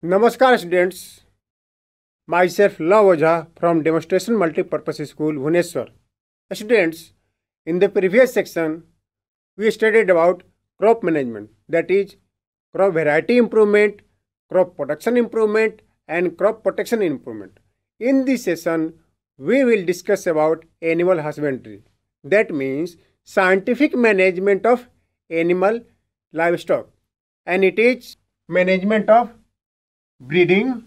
Namaskar students, myself Love Ojha from Demonstration Multipurpose School, Bhubaneswar. Students, in the previous section, we studied about crop management, that is, crop variety improvement, crop production improvement, and crop protection improvement. In this session, we will discuss about animal husbandry, that means scientific management of animal livestock, and it is management of breeding,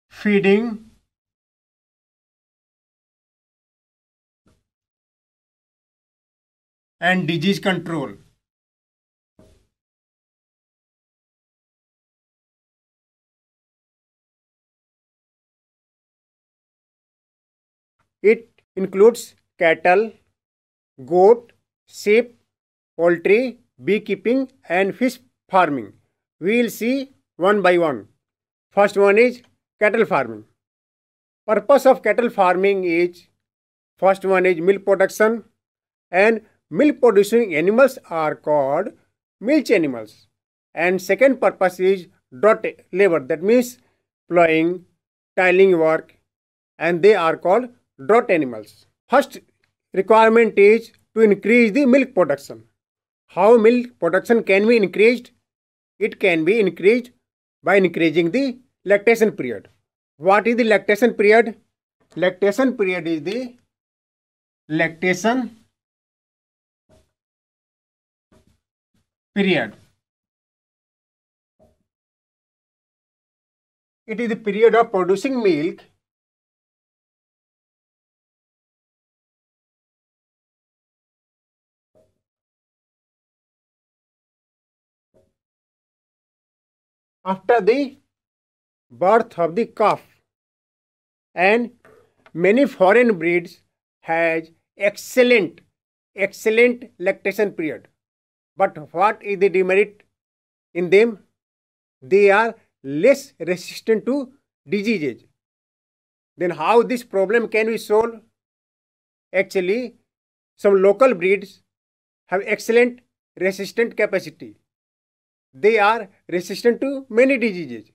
feeding, and disease control. It includes cattle, goat, sheep, poultry, beekeeping, and fish farming. We will see one by one. First one is cattle farming. Purpose of cattle farming is, first one is milk production, and milk producing animals are called milch animals. And second purpose is drought labor, that means plowing, tiling work, and they are called drought animals. First requirement is to increase the milk production. How milk production can be increased? It can be increased by increasing the lactation period. What is the lactation period? Lactation period is the lactation period. It is the period of producing milk after the birth of the calf, and many foreign breeds has excellent lactation period. But what is the demerit in them? They are less resistant to diseases. Then how this problem can be solved? Actually, some local breeds have excellent resistant capacity. They are resistant to many diseases.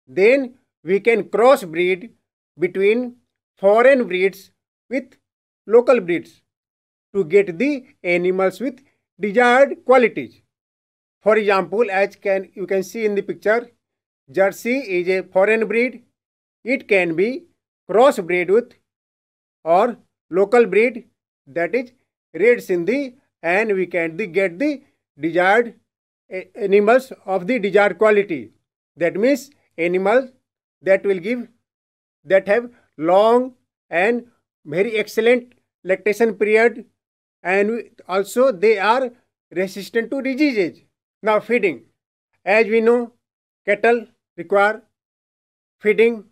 Then we can crossbreed between foreign breeds with local breeds to get the animals with desired qualities. For example, as you can see in the picture, Jersey is a foreign breed. It can be crossbred with or local breed, that is Red Sindhi, and we can get the desired animals of the desired quality. That means animals that will give, that have long and very excellent lactation period, and also they are resistant to diseases. Now feeding. As we know, cattle require feeding,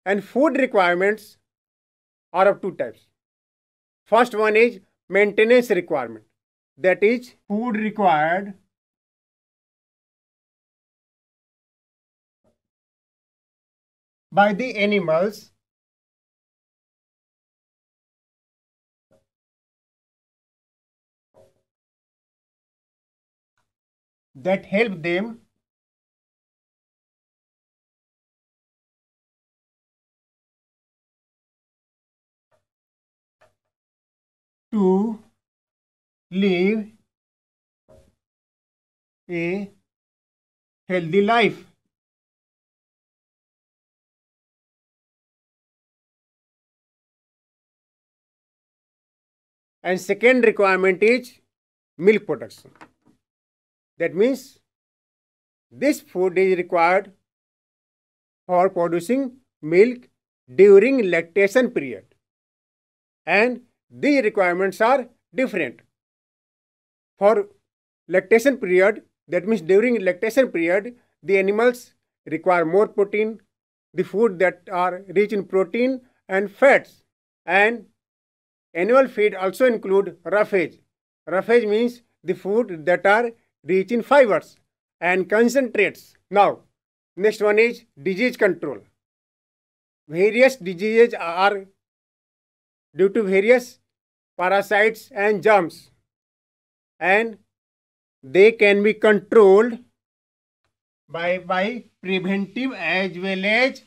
and food requirements are of two types. First one is maintenance requirement, that is food required by the animals that help them to live a healthy life. And second requirement is milk production. That means this food is required for producing milk during lactation period, and these requirements are different. For lactation period, that means during lactation period, the animals require more protein, the food that are rich in protein and fats. And animal feed also include roughage. Roughage means the food that are rich in fibers and concentrates. Now, next one is disease control. Various diseases are due to various parasites and germs. and they can be controlled by preventive as well as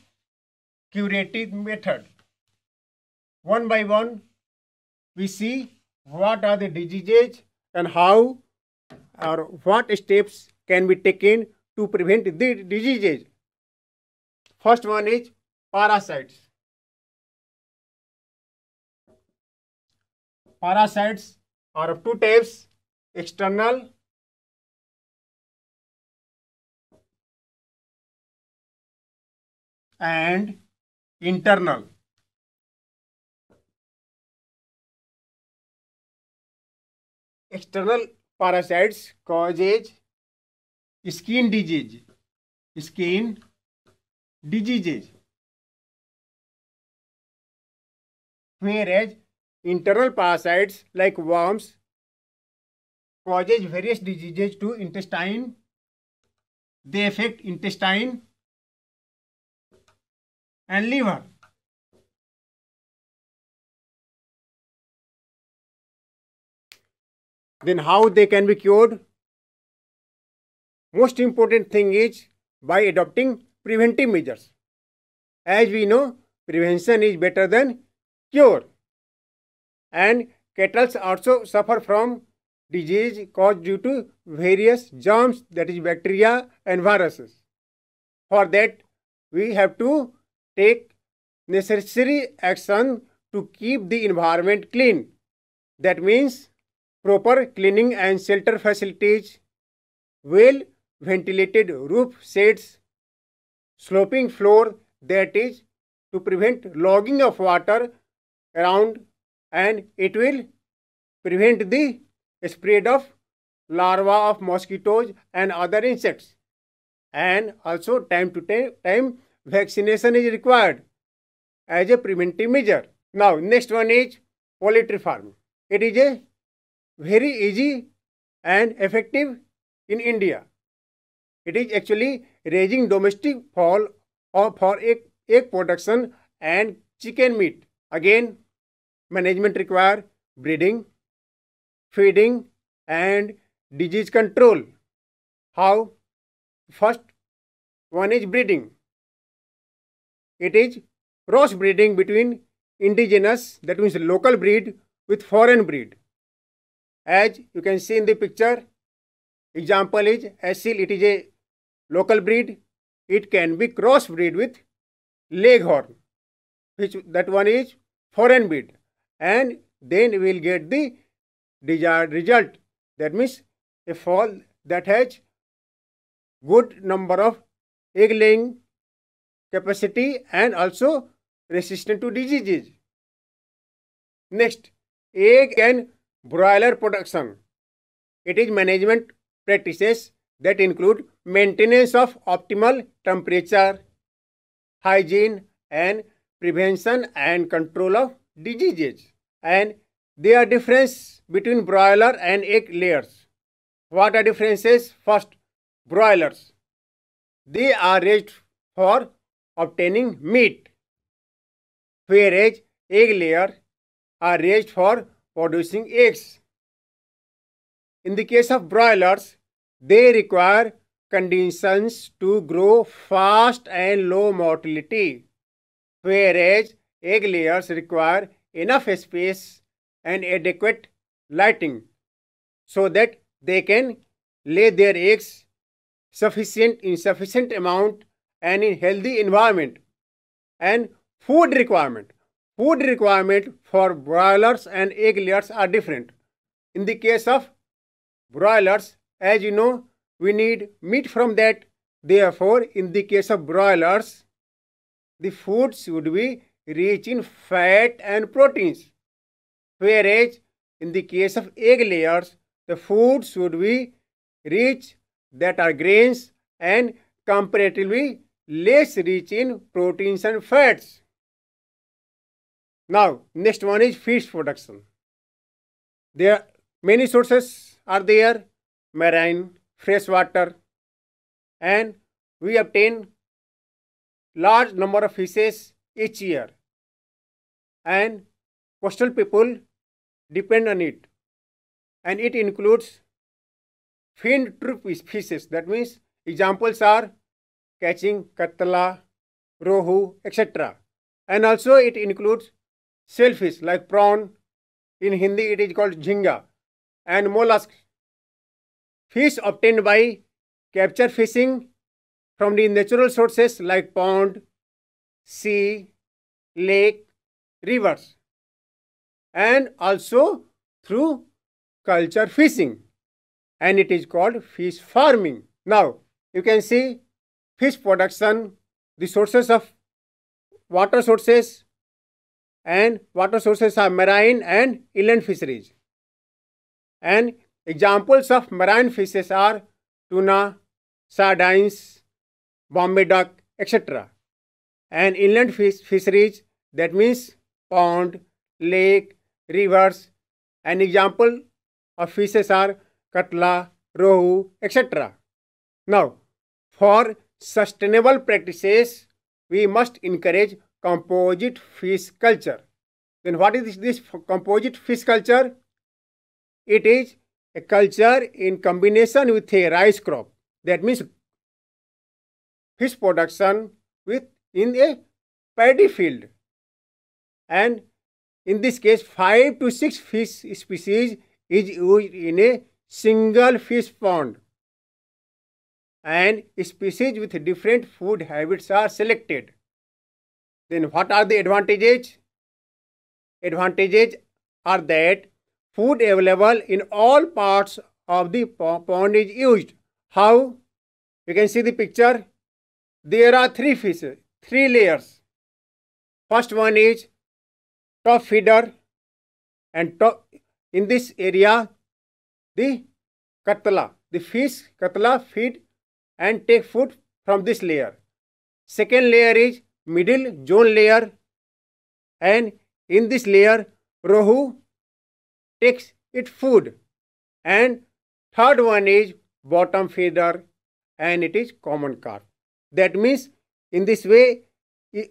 curative method. One by one, we see what are the diseases and how or what steps can be taken to prevent the diseases. First one is parasites. Parasites are of two types, external and internal. External parasites causes skin diseases, whereas internal parasites like worms causes various diseases to intestine. They affect intestine and liver. Then how they can be cured? Most important thing is by adopting preventive measures. As we know, prevention is better than cure. And cattle also suffer from disease caused due to various germs, that is bacteria and viruses. For that, we have to take necessary action to keep the environment clean. That means proper cleaning and shelter facilities, well ventilated roof shades, sloping floor, that is to prevent logging of water around, and it will prevent the spread of larvae of mosquitoes and other insects. And also time to time vaccination is required as a preventive measure. Now next one is poultry farm. It is a very easy and effective in India. It is actually raising domestic fowl for egg production and chicken meat. Again, management require breeding, feeding and disease control. How? First one is breeding. It is cross breeding between indigenous, that means local breed, with foreign breed. As you can see in the picture, example is Asil. It is a local breed. It can be cross breed with Leghorn, which that one is foreign breed, and then we will get the desired result. That means a fowl that has good number of egg laying capacity and also resistant to diseases. Next, egg and broiler production. It is management practices that include maintenance of optimal temperature, hygiene and prevention and control of diseases. And there are difference between broiler and egg layers. What are differences? First, broilers. They are raised for obtaining meat, whereas egg layers are raised for producing eggs. In the case of broilers, they require conditions to grow fast and low mortality, whereas egg layers require enough space and adequate lighting so that they can lay their eggs in sufficient amount and in healthy environment. And food requirement for broilers and egg layers are different. In the case of broilers, as you know, we need meat from that. Therefore, in the case of broilers, the food should be rich in fat and proteins, whereas in the case of egg layers, the food should be rich that are grains and comparatively less rich in proteins and fats. Now, next one is fish production. There many sources are there, marine, freshwater, and we obtain large number of fishes each year, and coastal people depend on it. and it includes finned troop fishes. That means examples are catching katla, rohu, etc. And also it includes shellfish like prawn. In Hindi it is called jhinga, and mollusks. Fish obtained by capture fishing from the natural sources like pond, sea, lake, rivers, and also through culture fishing, and it is called fish farming. Now you can see fish production, the sources of water sources, and water sources are marine and inland fisheries. And examples of marine fishes are tuna, sardines, Bombay duck, etc. And inland fisheries, that means pond, lake, rivers, and example of fishes are katla, rohu, etc. Now, for sustainable practices, we must encourage composite fish culture. Then what is this composite fish culture? It is a culture in combination with a rice crop. That means fish production with in a paddy field, and in this case 5 to 6 fish species is used in a single fish pond, and species with different food habits are selected. Then what are the advantages? Advantages are that food available in all parts of the pond is used. How? You can see the picture. There are 3 fishes, 3 layers. First one is top feeder, and top, in this area the katla, the fish katla feed and take food from this layer. Second layer is middle zone layer, and in this layer rohu takes its food, and third one is bottom feeder, and it is common carp. That means in this way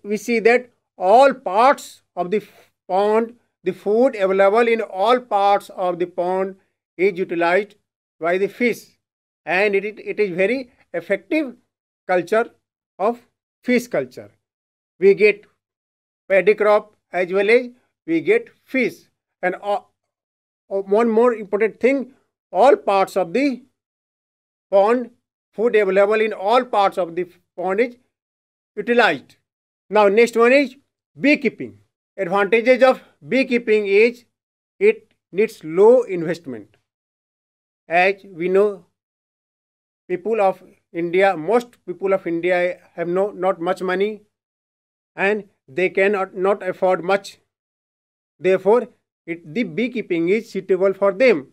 we see that all parts of the pond, the food available in all parts of the pond is utilized by the fish, and it is very effective culture of fish culture. We get paddy crop as well as we get fish. And one more important thing, all parts of the pond, food available in all parts of the pond is utilized. Now next one is beekeeping. Advantages of beekeeping is it needs low investment. As we know, most people of India have not much money, and they cannot not afford much. Therefore, the beekeeping is suitable for them.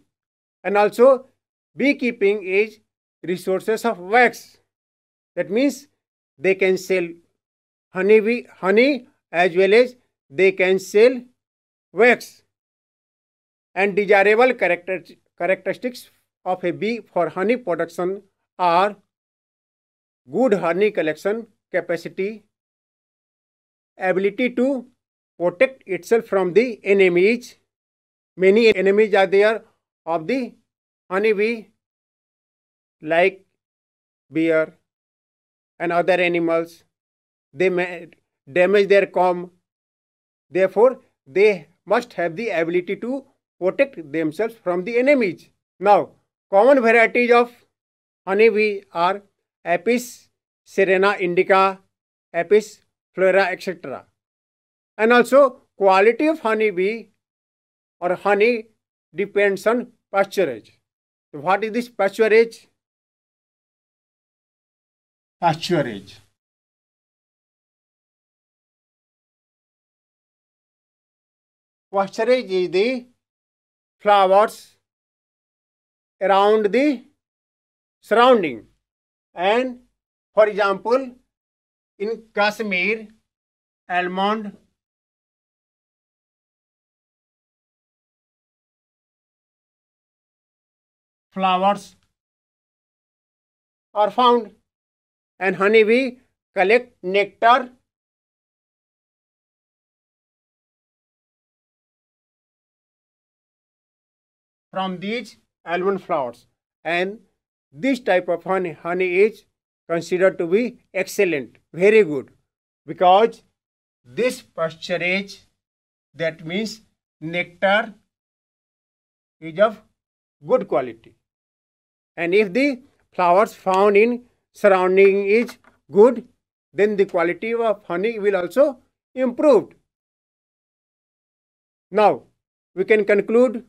And also, beekeeping is resources of wax. That means they can sell honey as well as they can sell wax. And desirable characteristics of a bee for honey production are good honey collection capacity, ability to protect itself from the enemies. Many enemies are there of the honeybee, like bear and other animals. They may damage their comb. Therefore, they must have the ability to protect themselves from the enemies. Now, common varieties of honeybee are Apis cerana indica, Apis flora, etc. And also, quality of honeybee or honey depends on pasturage. So what is this pasturage? Pasturage. Pasturage is the flowers around the surrounding. And for example, in Kashmir, almond, flowers are found, and honeybee collect nectar from these almond flowers, and this type of honey is considered to be excellent, very good, because this pasturage, that means nectar, is of good quality. And if the flowers found in surrounding is good, then the quality of honey will also improve. Now, we can conclude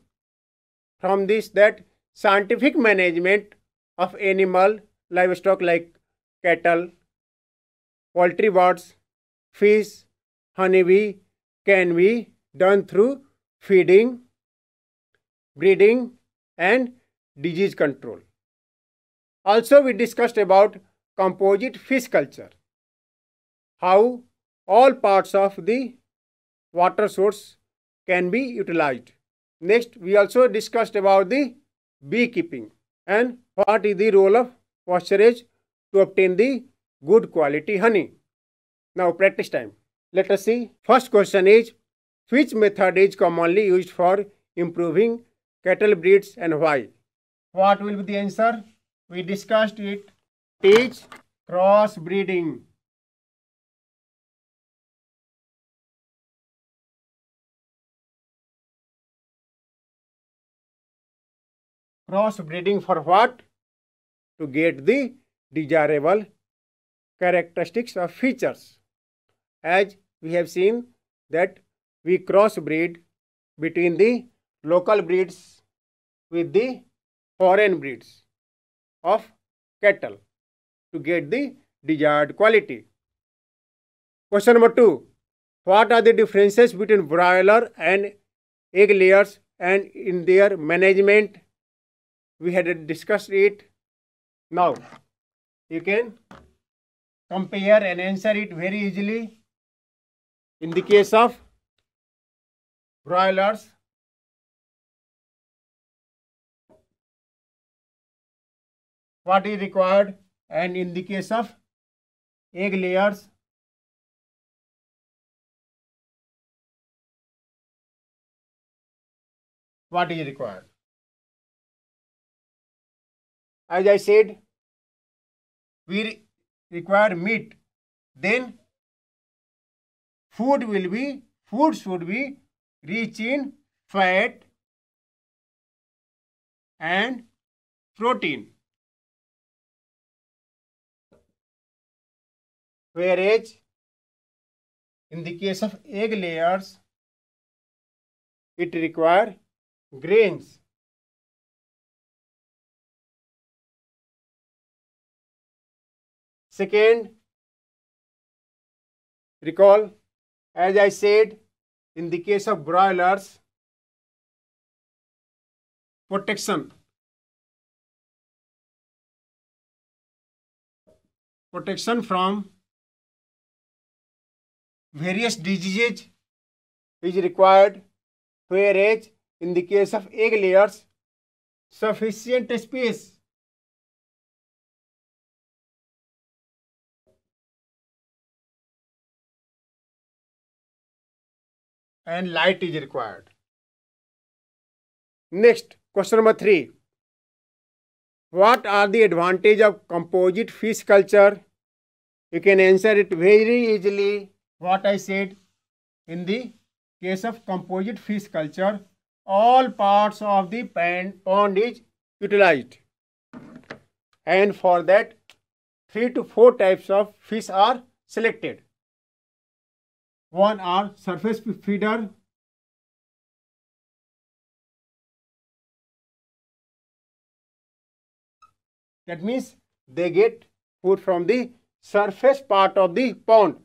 from this that scientific management of animal livestock like cattle, poultry, birds, fish, honeybee can be done through feeding, breeding, and disease control. Also, we discussed about composite fish culture, how all parts of the water source can be utilized. Next, we also discussed about the beekeeping and what is the role of pasturage to obtain the good quality honey. Now, practice time. Let us see. First question is, which method is commonly used for improving cattle breeds and why? What will be the answer? We discussed it. Teach cross breeding. Cross breeding for what? To get the desirable characteristics of features. As we have seen that we crossbreed between the local breeds with the foreign breeds of cattle to get the desired quality. Question number 2. What are the differences between broiler and egg layers and in their management? We had discussed it. Now, you can compare and answer it very easily. In the case of broilers, what is required, and in the case of egg layers, what is required. As I said, we require meat, then food should be rich in fat and protein, whereas in the case of egg layers it require grains. Second, recall, as I said, in the case of broilers, protection from various diseases is required, whereas in the case of egg layers, sufficient space and light is required. Next, question number 3. What are the advantages of composite fish culture? You can answer it very easily. What I said, in the case of composite fish culture, all parts of the pond is utilized, and for that 3 to 4 types of fish are selected. One are surface feeder, that means they get food from the surface part of the pond.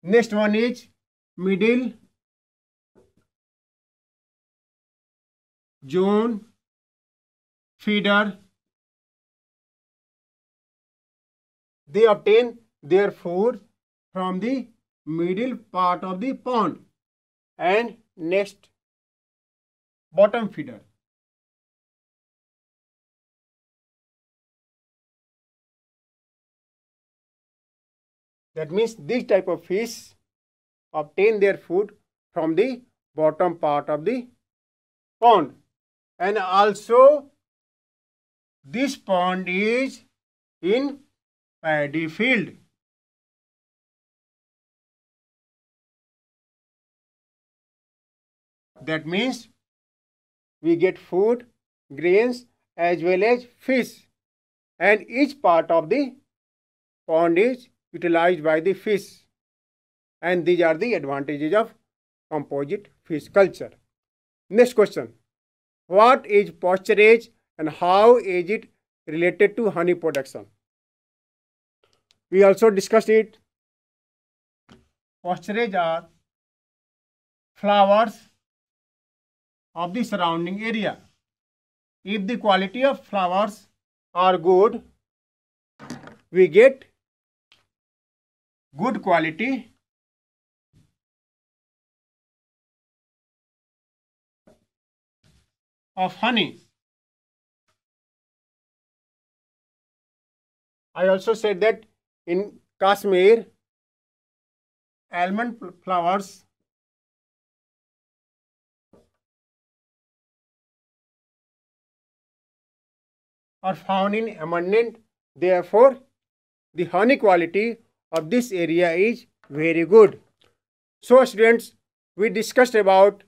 Next one is middle zone feeder. They obtain their food from the middle part of the pond. And next, bottom feeder. That means this type of fish obtain their food from the bottom part of the pond. and also this pond is in paddy field. That means we get food, grains as well as fish, and each part of the pond is utilized by the fish, and these are the advantages of composite fish culture. Next question. What is pasturage and how is it related to honey production? We also discussed it. Pasturage are flowers of the surrounding area. If the quality of flowers are good, we get good quality of honey. I also said that in Kashmir, almond flowers are found in abundance. Therefore, the honey quality of this area is very good. So students, we discussed about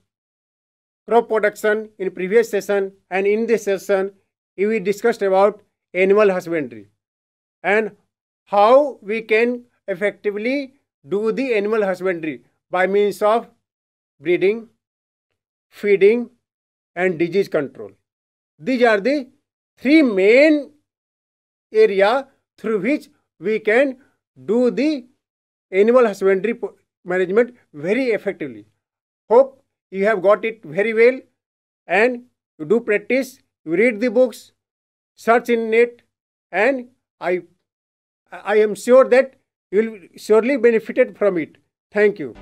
crop production in previous session, and in this session we discussed about animal husbandry and how we can effectively do the animal husbandry by means of breeding, feeding and disease control. These are the three main areas through which we can do the animal husbandry management very effectively. Hope you have got it very well, and you do practice, you read the books, search in net, and I am sure that you will surely benefited from it. Thank you.